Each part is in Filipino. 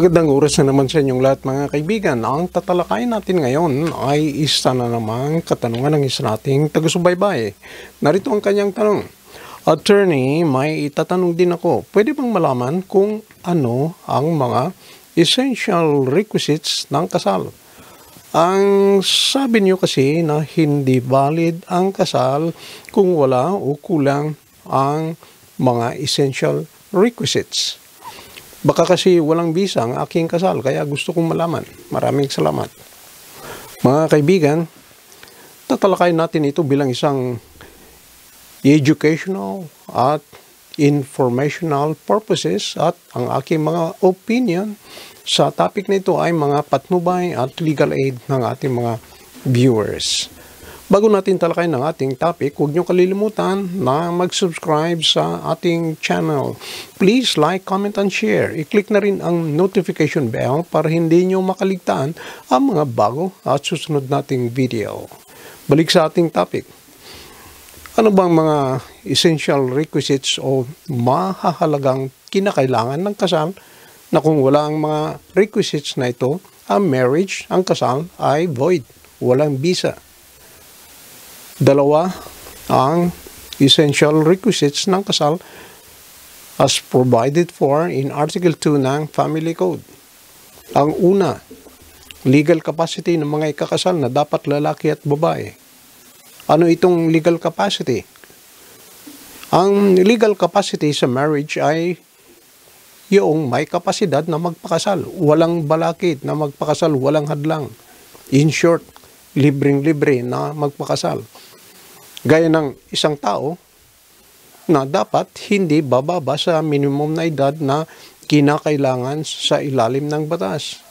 Magandang oras na naman sa inyong lahat mga kaibigan. Ang tatalakayin natin ngayon ay isa na namang katanungan ng isa nating taga-subaybay. Narito ang kanyang tanong. Attorney, may itatanong din ako. Pwede bang malaman kung ano ang mga essential requisites ng kasal? Ang sabi niyo kasi na hindi valid ang kasal kung wala o kulang ang mga essential requisites. Baka kasi walang visa ang aking kasal, kaya gusto kong malaman. Maraming salamat. Mga kaibigan, tatalakayin natin ito bilang isang educational at informational purposes at ang aking mga opinion sa topic na ito ay mga patnubay at legal aid ng ating mga viewers. Bago natin talakayin ang ating topic, huwag niyo kalilimutan na mag-subscribe sa ating channel. Please like, comment, and share. I-click na rin ang notification bell para hindi niyo makaligtaan ang mga bago at susunod nating video. Balik sa ating topic. Ano bang mga essential requisites o mahahalagang kinakailangan ng kasal na kung wala ang mga requisites na ito, ang marriage, ang kasal ay void. Walang visa. Dalawa ang essential requisites ng kasal as provided for in Article 2 ng Family Code. Ang una, legal capacity ng mga ikakasal na dapat lalaki at babae. Ano itong legal capacity? Ang legal capacity sa marriage ay yung may kapasidad na magpakasal. Walang balakid na magpakasal, walang hadlang. In short, libreng-libre na magpakasal. Gaya ng isang tao na dapat hindi bababa sa minimum na edad na kinakailangan sa ilalim ng batas.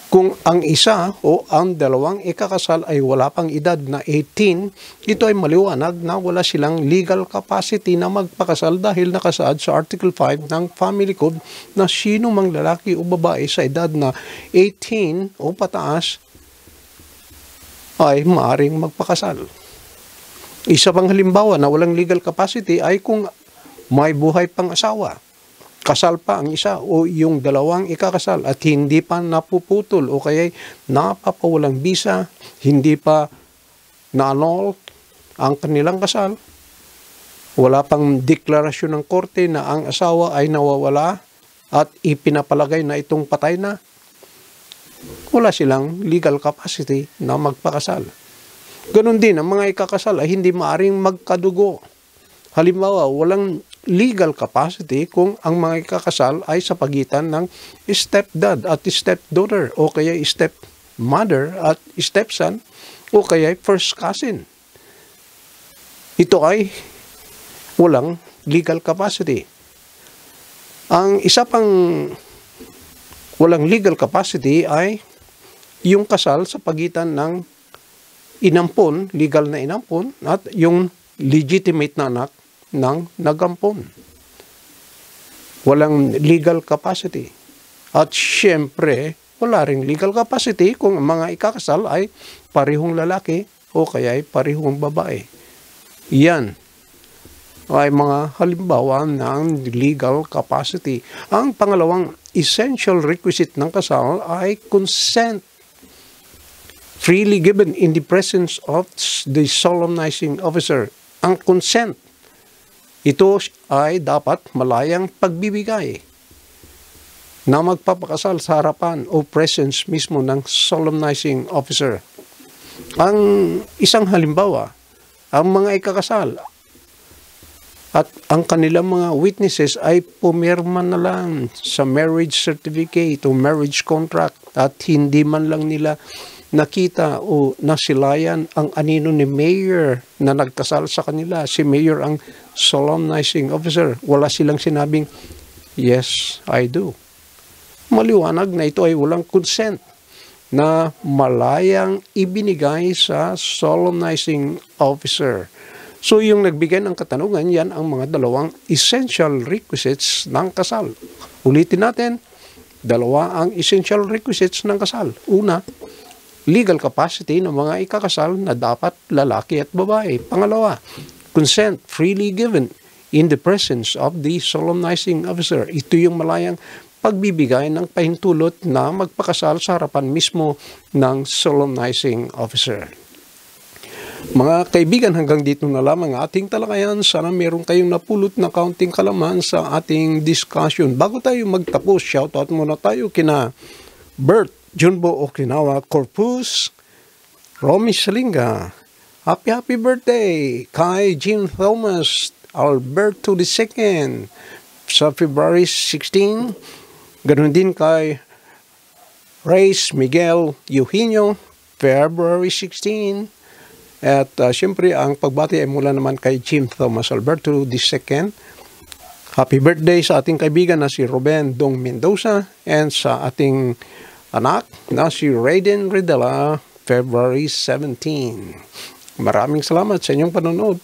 Kung ang isa o ang dalawang ikakasal ay wala pang edad na 18, ito ay maliwanag na wala silang legal capacity na magpakasal dahil nakasaad sa Article 5 ng Family Code na sino mang lalaki o babae sa edad na 18 o pataas ay maaaring magpakasal. Isa pang halimbawa na walang legal capacity ay kung may buhay pang asawa. Kasal pa ang isa o yung dalawang ikakasal at hindi pa napuputol o kaya napapawalang bisa, hindi pa na-annul ang kanilang kasal. Wala pang deklarasyon ng korte na ang asawa ay nawawala at ipinapalagay na itong patay na. Wala silang legal capacity na magpakasal. Ganon din, ang mga ikakasal ay hindi maaring magkadugo. Halimbawa, walang legal capacity kung ang mga ikakasal ay sa pagitan ng stepdad at stepdaughter o kaya stepmother at stepson o kaya first cousin. Ito ay walang legal capacity. Ang isa pang walang legal capacity ay yung kasal sa pagitan ng inampon, legal na inampon, at yung legitimate na anak ng nagampon. Walang legal capacity. At syempre, wala ring legal capacity kung mga ikakasal ay parehong lalaki o kaya ay parehong babae. Yan ay mga halimbawa ng legal capacity. Ang pangalawang essential requisite ng kasal ay consent. Freely given in the presence of the solemnizing officer. Ang consent, ito ay dapat malayang pagbibigay na magpapakasal sa harapan o presence mismo ng solemnizing officer. Ang isang halimbawa, ang mga ikakasal at ang kanilang mga witnesses ay pumirma na lang sa marriage certificate o marriage contract at hindi man lang nila nakita o nasilayan ang anino ni Mayor na nagkasal sa kanila. Si Mayor ang solemnizing officer. Wala silang sinabing, yes, I do. Maliwanag na ito ay walang consent na malayang ibinigay sa solemnizing officer. So yung nagbigay ng katanungan, yan ang mga dalawang essential requisites ng kasal. Ulitin natin, dalawa ang essential requisites ng kasal. Una, legal capacity ng mga ikakasal na dapat lalaki at babae. Pangalawa, consent freely given in the presence of the solemnizing officer. Ito yung malayang pagbibigay ng pahintulot na magpakasal sa harapan mismo ng solemnizing officer. Mga kaibigan, hanggang dito na lamang ating talakayan. Sana meron kayong napulot na kaunting kalaman sa ating discussion. Bago tayo magtapos, shoutout muna tayo kina Bert Junbo Okinawa Corpus, Romy Salinga, happy birthday kay Jim Thomas Alberto II sa February 16. Ganoon din kay Reyes Miguel Eugenio, February 16. At siyempre, ang pagbati ay mula naman kay Jim Thomas Alberto II. Happy birthday sa ating kaibigan na si Ruben Dong Mendoza and sa ating anak na si Raiden Ridela, February 17. Maraming salamat sa inyong panonood.